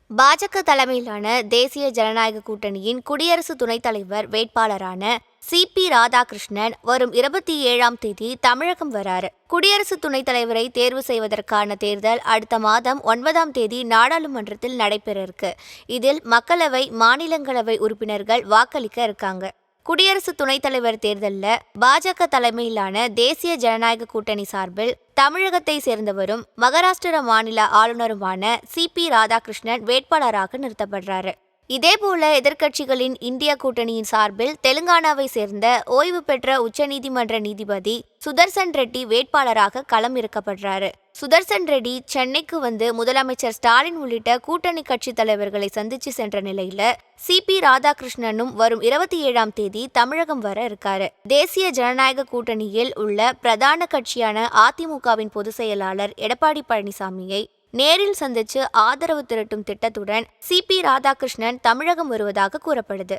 பாஜக தலைமையிலான தேசிய ஜனநாயக கூட்டணியின் குடியரசு துணைத் தலைவர் வேட்பாளரான CP ராதாகிருஷ்ணன் வரும் 27ஆம் தேதி தமிழகம் வராரு. குடியரசு துணைத் தலைவரை தேர்வு செய்வதற்கான தேர்தல் அடுத்த மாதம் 9ஆம் தேதி நாடாளுமன்றத்தில் நடைபெற இருக்கு. இதில் மக்களவை, மாநிலங்களவை உறுப்பினர்கள் வாக்களிக்க இருக்காங்க. குடியரசு துணைத் தலைவர் தேர்தலில் பாஜக தலைமையிலான தேசிய ஜனநாயக கூட்டணி சார்பில் தமிழகத்தை சேர்ந்தவரும் மகாராஷ்டிர மாநில ஆளுநருமான CP ராதாகிருஷ்ணன் வேட்பாளராக நிறுத்தப்படுறாரு. இதேபோல எதிர்க்கட்சிகளின் இந்திய கூட்டணியின் சார்பில் தெலுங்கானாவை சேர்ந்த ஓய்வு பெற்ற உச்சநீதிமன்ற நீதிபதி சுதர்சன் ரெட்டி வேட்பாளராக களம் இறக்கப்படுறாரு. சுதர்சன் ரெட்டி சென்னைக்கு வந்து முதலமைச்சர் ஸ்டாலின் உள்ளிட்ட கூட்டணி கட்சி தலைவர்களை சந்திச்சு சென்ற நிலையில CP ராதாகிருஷ்ணனும் வரும் 27ஆம் தேதி தமிழகம் வர இருக்காரு. தேசிய ஜனநாயக கூட்டணியில் உள்ள பிரதான கட்சியான அதிமுகவின் பொதுச் செயலாளர் எடப்பாடி பழனிசாமியை நேரில் சந்திச்சு ஆதரவு திரட்டும் திட்டத்துடன் CP ராதாகிருஷ்ணன் தமிழகம் வருவதாக கூறப்படுது.